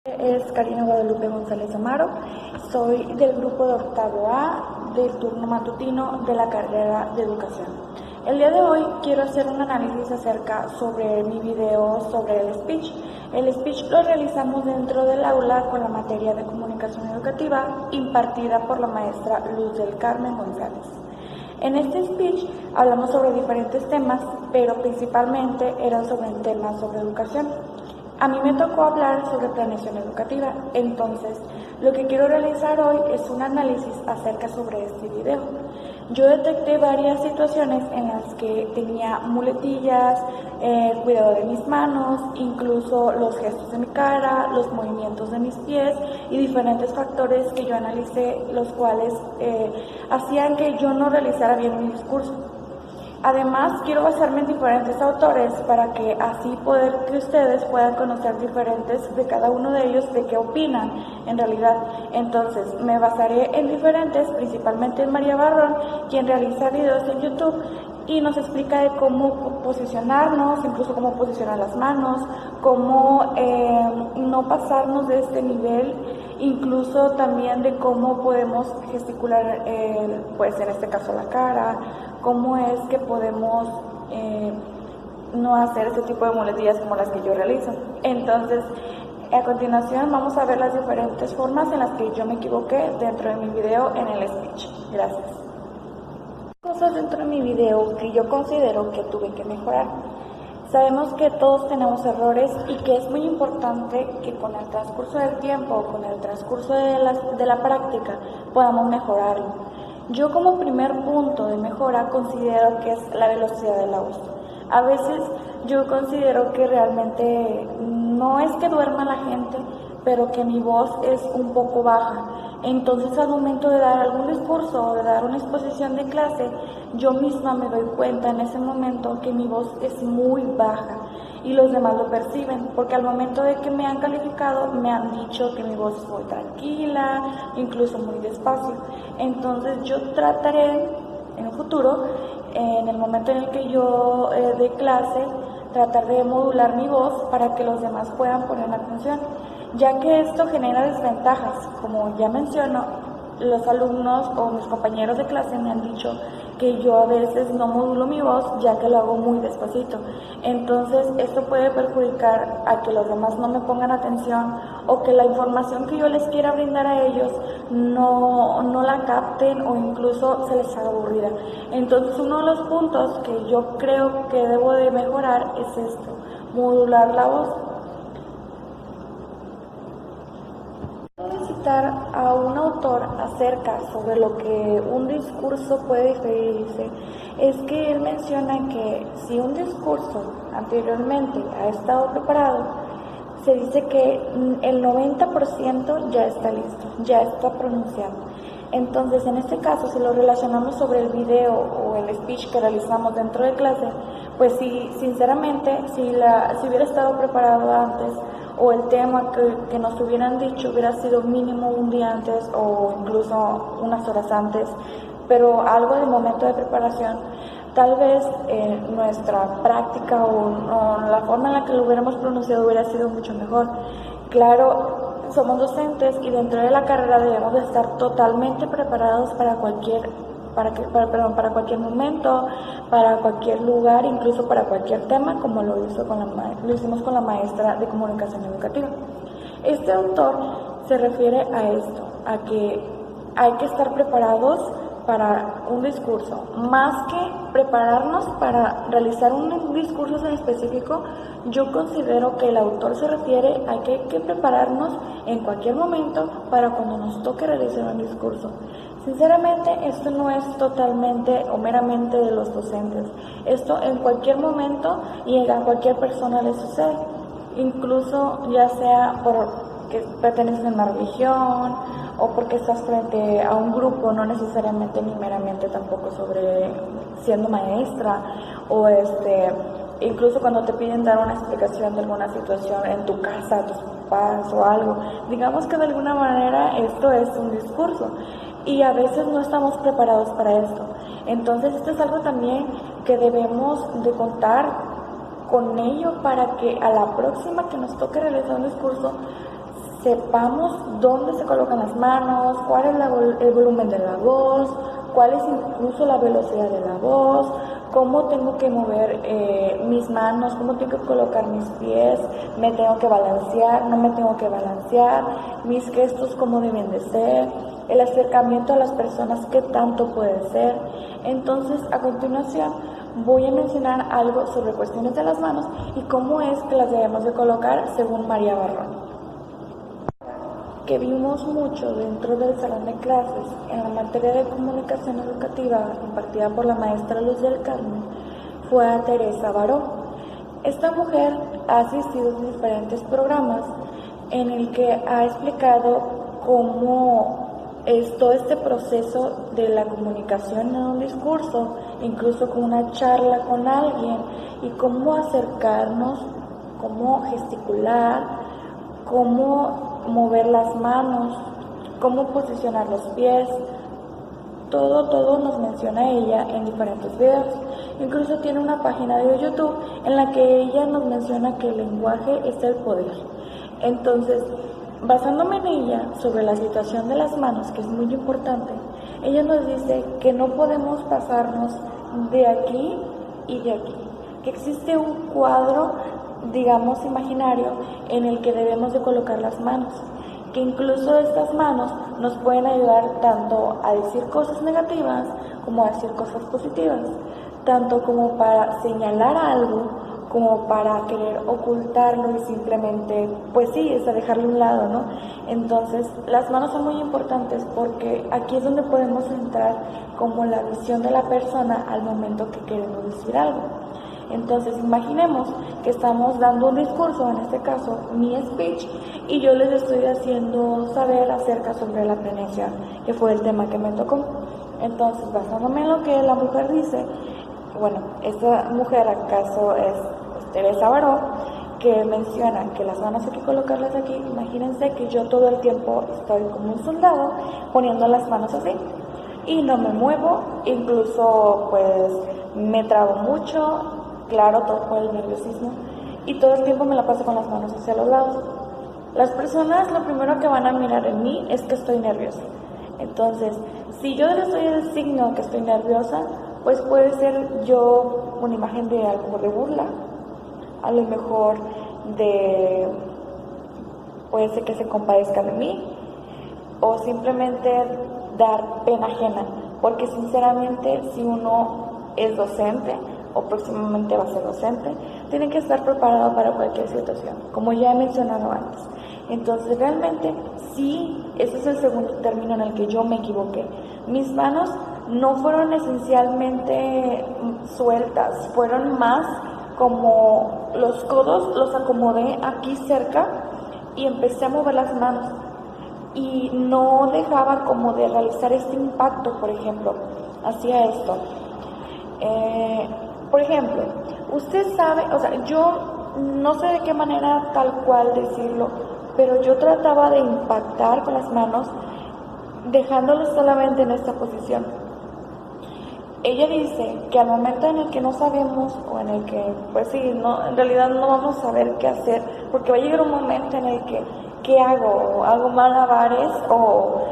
Es Karina Guadalupe González Amaro, soy del grupo de octavo A del turno matutino de la carrera de educación. El día de hoy quiero hacer un análisis acerca sobre mi video sobre el speech. El speech lo realizamos dentro del aula con la materia de comunicación educativa impartida por la maestra Luz del Carmen González. En este speech hablamos sobre diferentes temas, pero principalmente eran sobre temas sobre educación. A mí me tocó hablar sobre planeación educativa, entonces lo que quiero realizar hoy es un análisis acerca sobre este video. Yo detecté varias situaciones en las que tenía muletillas, cuidado de mis manos, incluso los gestos de mi cara, los movimientos de mis pies y diferentes factores que yo analicé, los cuales hacían que yo no realizara bien mi discurso. Además, quiero basarme en diferentes autores para que así que ustedes puedan conocer diferentes de cada uno de ellos de qué opinan en realidad. Entonces, me basaré en diferentes, principalmente en María Barrón, quien realiza videos en YouTube y nos explica de cómo posicionarnos, incluso cómo posicionar las manos, cómo no pasarnos de este nivel, incluso también de cómo podemos gesticular, pues en este caso la cara, cómo es que podemos no hacer este tipo de muletillas como las que yo realizo. Entonces, a continuación vamos a ver las diferentes formas en las que yo me equivoqué dentro de mi video en el speech. Gracias. Cosas dentro de mi video que yo considero que tuve que mejorar. Sabemos que todos tenemos errores y que es muy importante que con el transcurso del tiempo, con el transcurso de la práctica, podamos mejorarlo. Yo como primer punto de mejora considero que es la velocidad de la voz. A veces yo considero que realmente no es que duerma la gente, pero que mi voz es un poco baja. Entonces al momento de dar algún discurso o de dar una exposición de clase, yo misma me doy cuenta en ese momento que mi voz es muy baja y los demás lo perciben, porque al momento de que me han calificado me han dicho que mi voz es muy tranquila, incluso muy despacio. Entonces yo trataré en un futuro, en el momento en el que yo dé clase, tratar de modular mi voz para que los demás puedan poner atención, ya que esto genera desventajas. Como ya menciono, los alumnos o mis compañeros de clase me han dicho que yo a veces no modulo mi voz, ya que lo hago muy despacito. Entonces esto puede perjudicar a que los demás no me pongan atención o que la información que yo les quiera brindar a ellos no la capten o incluso se les haga aburrida. Entonces uno de los puntos que yo creo que debo de mejorar es esto, modular la voz. Citar a un autor acerca sobre lo que un discurso puede diferirse, es que él menciona que si un discurso anteriormente ha estado preparado, se dice que el 90% ya está listo, ya está pronunciado. Entonces, en este caso, si lo relacionamos sobre el video o el speech que realizamos dentro de clase, pues sí, sinceramente, si hubiera estado preparado antes, o el tema que nos hubieran dicho hubiera sido mínimo un día antes o incluso unas horas antes, pero algo del momento de preparación, tal vez nuestra práctica o la forma en la que lo hubiéramos pronunciado hubiera sido mucho mejor. Claro, somos docentes y dentro de la carrera debemos de estar totalmente preparados para cualquier momento, para cualquier lugar, incluso para cualquier tema, como lo hicimos con la maestra de comunicación educativa. Este autor se refiere a esto, a que hay que estar preparados para un discurso, más que prepararnos para realizar un discurso en específico. Yo considero que el autor se refiere a que hay que prepararnos en cualquier momento para cuando nos toque realizar un discurso. Sinceramente, esto no es totalmente o meramente de los docentes. Esto en cualquier momento y a cualquier persona le sucede, incluso ya sea porque perteneces a una religión o porque estás frente a un grupo, no necesariamente ni meramente tampoco sobre siendo maestra o incluso cuando te piden dar una explicación de alguna situación en tu casa, a tus papás o algo. Digamos que de alguna manera esto es un discurso y a veces no estamos preparados para esto. Entonces esto es algo también que debemos de contar con ello para que a la próxima que nos toque realizar un discurso sepamos dónde se colocan las manos, cuál es el volumen de la voz, cuál es incluso la velocidad de la voz, cómo tengo que mover mis manos, cómo tengo que colocar mis pies, me tengo que balancear, no me tengo que balancear, mis gestos cómo deben de ser, el acercamiento a las personas qué tanto puede ser. Entonces, a continuación voy a mencionar algo sobre cuestiones de las manos y cómo es que las debemos de colocar según María Barrón, que vimos mucho dentro del salón de clases en la materia de comunicación educativa impartida por la maestra Luz del Carmen fue a Teresa Baró. Esta mujer ha asistido a diferentes programas en el que ha explicado cómo es todo este proceso de la comunicación en un discurso, incluso con una charla con alguien, y cómo acercarnos, cómo gesticular, cómo mover las manos, cómo posicionar los pies. Todo nos menciona ella en diferentes videos. Incluso tiene una página de YouTube en la que ella nos menciona que el lenguaje es el poder. Entonces, basándome en ella sobre la situación de las manos, que es muy importante, ella nos dice que no podemos pasarnos de aquí y de aquí, que existe un cuadro, digamos, imaginario en el que debemos de colocar las manos, que incluso estas manos nos pueden ayudar tanto a decir cosas negativas como a decir cosas positivas, tanto como para señalar algo como para querer ocultarlo y simplemente, pues sí, es a dejarlo a un lado, ¿no? Entonces, las manos son muy importantes porque aquí es donde podemos entrar como la visión de la persona al momento que queremos decir algo. Entonces, imaginemos que estamos dando un discurso, en este caso, mi speech, y yo les estoy haciendo saber acerca sobre la planeación, que fue el tema que me tocó. Entonces, basándome en lo que la mujer dice, bueno, esta mujer acaso es Teresa Baró, que menciona que las manos hay que colocarlas aquí. Imagínense que yo todo el tiempo estoy como un soldado poniendo las manos así y no me muevo, incluso pues me trabo mucho, claro, todo por el nerviosismo, y todo el tiempo me la paso con las manos hacia los lados. Las personas lo primero que van a mirar en mí es que estoy nerviosa. Entonces, si yo les doy el signo que estoy nerviosa, pues puede ser yo una imagen de algo de burla, a lo mejor puede ser que se compadezcan de mí, o simplemente dar pena ajena, porque sinceramente si uno es docente o próximamente va a ser docente, tiene que estar preparado para cualquier situación, como ya he mencionado antes. Entonces realmente sí, ese es el segundo término en el que yo me equivoqué. Mis manos no fueron esencialmente sueltas, fueron más como los codos los acomodé aquí cerca y empecé a mover las manos y no dejaba como de realizar este impacto, por ejemplo, hacía esto. Por ejemplo, usted sabe, o sea, yo no sé de qué manera tal cual decirlo, pero yo trataba de impactar con las manos dejándolo solamente en esta posición. Ella dice que al momento en el que no sabemos o en el que, pues sí, no, en realidad no vamos a saber qué hacer, porque va a llegar un momento en el que, ¿qué hago? ¿Hago malabares o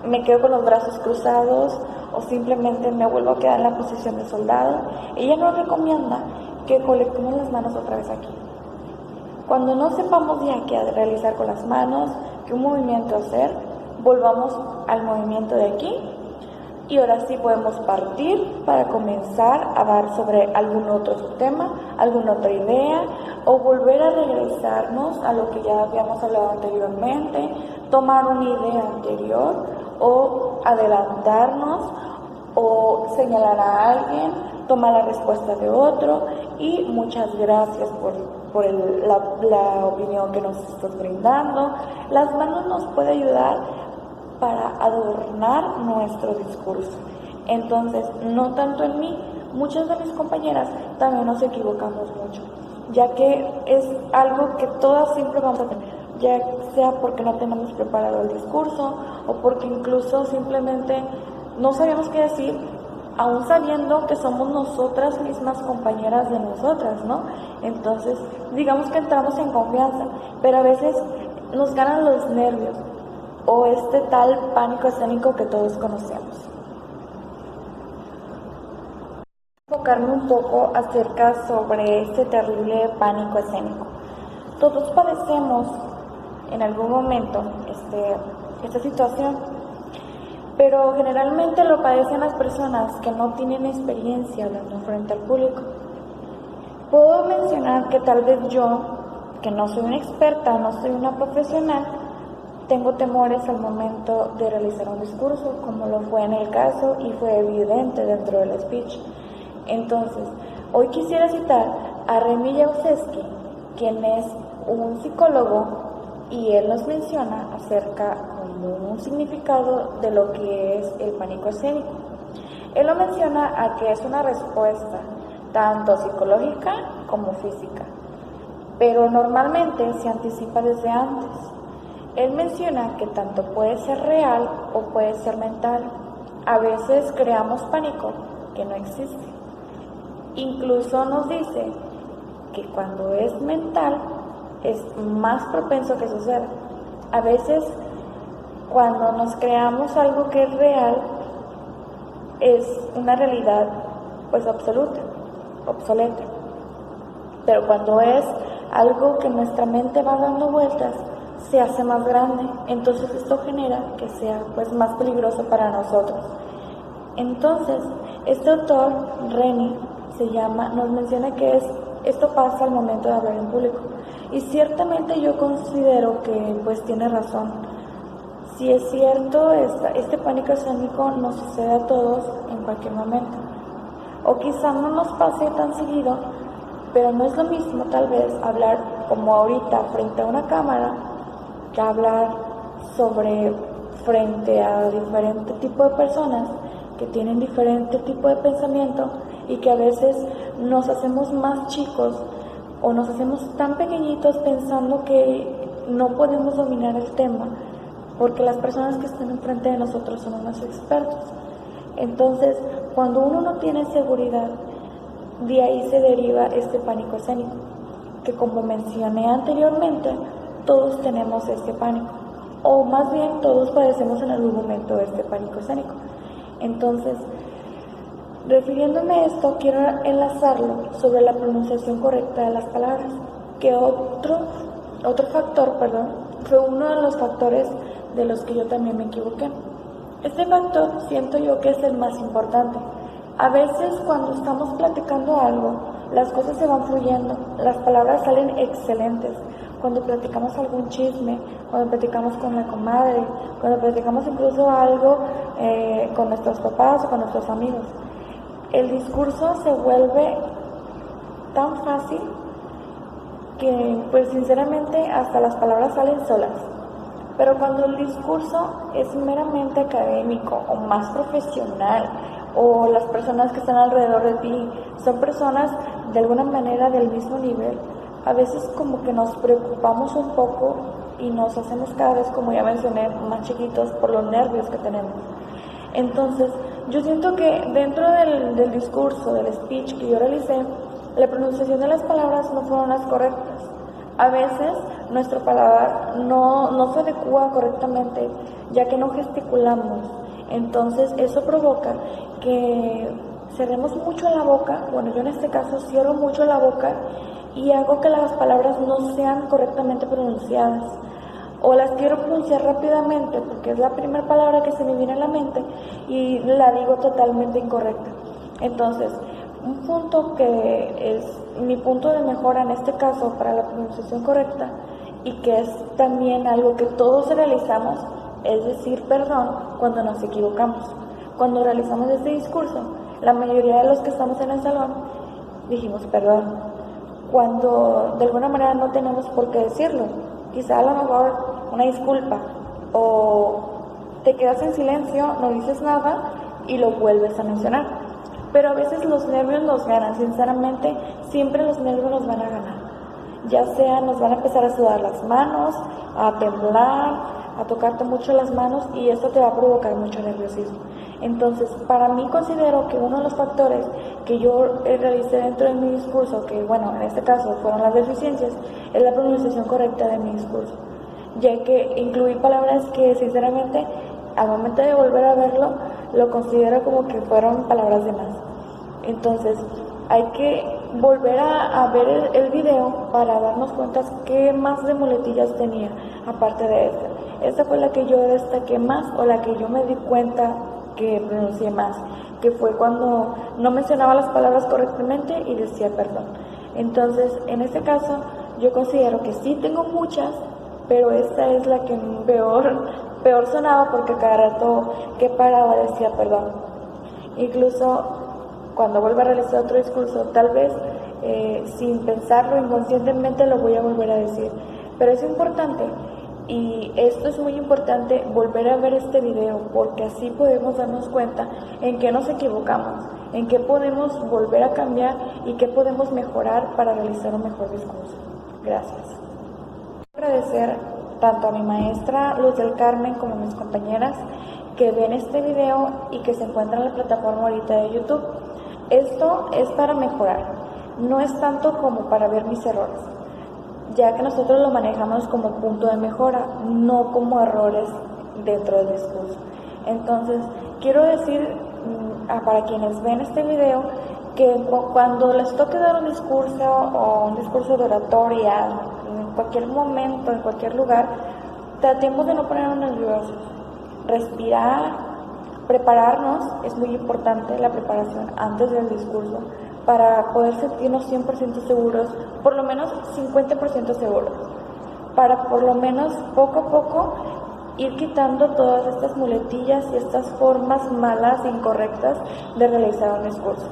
me quedo con los brazos cruzados o simplemente me vuelvo a quedar en la posición de soldado? Ella nos recomienda que coloquemos las manos otra vez aquí. Cuando no sepamos ya qué realizar con las manos, qué movimiento hacer, volvamos al movimiento de aquí. Y ahora sí podemos partir para comenzar a dar sobre algún otro tema, alguna otra idea, o volver a regresarnos a lo que ya habíamos hablado anteriormente, tomar una idea anterior, o adelantarnos, o señalar a alguien, tomar la respuesta de otro, y muchas gracias por la opinión que nos estás brindando. Las manos nos pueden ayudar para adornar nuestro discurso. Entonces, no tanto en mí, muchas de mis compañeras también nos equivocamos mucho, ya que es algo que todas siempre vamos a tener, ya sea porque no tenemos preparado el discurso o porque incluso simplemente no sabemos qué decir, aún sabiendo que somos nosotras mismas compañeras de nosotras, ¿no? Entonces, digamos que entramos en confianza, pero a veces nos ganan los nervios o este tal pánico escénico que todos conocemos. Enfocarme un poco acerca sobre este terrible pánico escénico. Todos padecemos en algún momento esta situación, pero generalmente lo padecen las personas que no tienen experiencia hablando frente al público. Puedo mencionar que tal vez yo, que no soy una experta, no soy una profesional, tengo temores al momento de realizar un discurso, como lo fue en el caso y fue evidente dentro del speech. Entonces, hoy quisiera citar a Remi Jaworski, quien es un psicólogo, y él nos menciona acerca de un significado de lo que es el pánico escénico. Él lo menciona a que es una respuesta tanto psicológica como física, pero normalmente se anticipa desde antes. Él menciona que tanto puede ser real o puede ser mental. A veces creamos pánico que no existe. Incluso nos dice que cuando es mental es más propenso que suceda. A veces cuando nos creamos algo que es real es una realidad pues absoluta, obsoleta. Pero cuando es algo que nuestra mente va dando vueltas, se hace más grande, entonces esto genera que sea pues más peligroso para nosotros. Entonces, este autor, Reni, nos menciona que esto pasa al momento de hablar en público. Y ciertamente yo considero que pues tiene razón. Si es cierto, este pánico escénico nos sucede a todos en cualquier momento. O quizá no nos pase tan seguido, pero no es lo mismo tal vez hablar como ahorita frente a una cámara que hablar frente a diferente tipo de personas que tienen diferente tipo de pensamiento y que a veces nos hacemos más chicos o nos hacemos tan pequeñitos pensando que no podemos dominar el tema porque las personas que están enfrente de nosotros son unos expertos. Entonces, cuando uno no tiene seguridad, de ahí se deriva este pánico escénico, que como mencioné anteriormente, todos tenemos este pánico, o más bien todos padecemos en algún momento de este pánico escénico. Entonces, refiriéndome a esto, quiero enlazarlo sobre la pronunciación correcta de las palabras, que otro factor, fue uno de los factores de los que yo también me equivoqué. Este factor siento yo que es el más importante. A veces cuando estamos platicando algo, las cosas se van fluyendo, las palabras salen excelentes. Cuando platicamos algún chisme, cuando platicamos con la comadre, cuando platicamos incluso algo con nuestros papás o con nuestros amigos, el discurso se vuelve tan fácil que pues sinceramente hasta las palabras salen solas. Pero cuando el discurso es meramente académico o más profesional, o las personas que están alrededor de ti son personas de alguna manera del mismo nivel, a veces como que nos preocupamos un poco y nos hacemos cada vez, como ya mencioné, más chiquitos por los nervios que tenemos. Entonces, yo siento que dentro del discurso, del speech que yo realicé, la pronunciación de las palabras no fueron las correctas. A veces nuestro paladar no se adecua correctamente, ya que no gesticulamos. Entonces eso provoca que cerremos mucho la boca. Bueno, yo en este caso cierro mucho la boca y hago que las palabras no sean correctamente pronunciadas. O las quiero pronunciar rápidamente porque es la primera palabra que se me viene a la mente y la digo totalmente incorrecta. Entonces, un punto que es mi punto de mejora en este caso para la pronunciación correcta y que es también algo que todos realizamos, es decir perdón cuando nos equivocamos. Cuando realizamos este discurso, la mayoría de los que estamos en el salón dijimos perdón, cuando de alguna manera no tenemos por qué decirlo. Quizá a lo mejor una disculpa, o te quedas en silencio, no dices nada y lo vuelves a mencionar. Pero a veces los nervios nos ganan, sinceramente, siempre los nervios nos van a ganar. Ya sea nos van a empezar a sudar las manos, a temblar, a tocarte mucho las manos y eso te va a provocar mucho nerviosismo. Entonces, para mí considero que uno de los factores que yo realicé dentro de mi discurso, que bueno, en este caso fueron las deficiencias, es la pronunciación correcta de mi discurso. ya que incluí palabras que sinceramente al momento de volver a verlo lo considero como que fueron palabras de más. Entonces hay que volver a ver el video para darnos cuenta qué más de muletillas tenía aparte de esta. Esta fue la que yo destaqué más, o la que yo me di cuenta que pronuncié más, que fue cuando no mencionaba las palabras correctamente y decía perdón. Entonces, en este caso, yo considero que sí tengo muchas, pero esta es la que peor sonaba, porque cada rato que paraba decía perdón. Incluso cuando vuelva a realizar otro discurso, tal vez sin pensarlo, inconscientemente lo voy a volver a decir. Pero es importante, y esto es muy importante, volver a ver este video, porque así podemos darnos cuenta en qué nos equivocamos, en qué podemos volver a cambiar y qué podemos mejorar para realizar un mejor discurso. Gracias. Quiero agradecer tanto a mi maestra Luz del Carmen como a mis compañeras que ven este video y que se encuentran en la plataforma ahorita de YouTube. Esto es para mejorar, no es tanto como para ver mis errores, ya que nosotros lo manejamos como punto de mejora, no como errores dentro del discurso. Entonces, quiero decir para quienes ven este video que cuando les toque dar un discurso o un discurso de oratoria, en cualquier momento, en cualquier lugar, tratemos de no ponernos nerviosos, respirar, prepararnos. Es muy importante la preparación antes del discurso para poder sentirnos 100% seguros, por lo menos 50% seguros, para por lo menos poco a poco ir quitando todas estas muletillas y estas formas malas e incorrectas de realizar un discurso.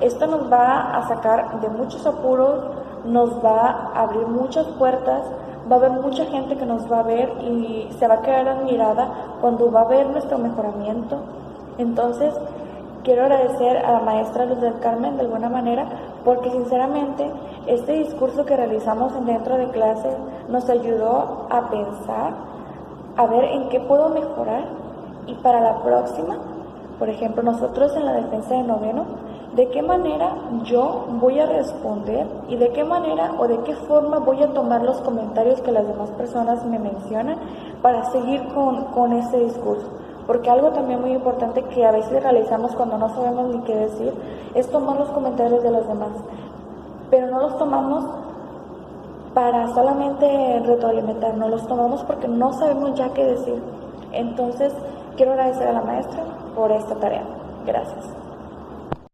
Esto nos va a sacar de muchos apuros, nos va a abrir muchas puertas, va a haber mucha gente que nos va a ver y se va a quedar admirada cuando va a ver nuestro mejoramiento. Entonces, quiero agradecer a la maestra Luz del Carmen de alguna manera, porque sinceramente este discurso que realizamos dentro de clase nos ayudó a pensar, a ver en qué puedo mejorar, y para la próxima, por ejemplo, nosotros en la defensa de noveno, de qué manera yo voy a responder y de qué manera o de qué forma voy a tomar los comentarios que las demás personas me mencionan para seguir con ese discurso. Porque algo también muy importante que a veces realizamos cuando no sabemos ni qué decir es tomar los comentarios de los demás, pero no los tomamos para solamente retroalimentar, no los tomamos porque no sabemos ya qué decir. Entonces, quiero agradecer a la maestra por esta tarea. Gracias.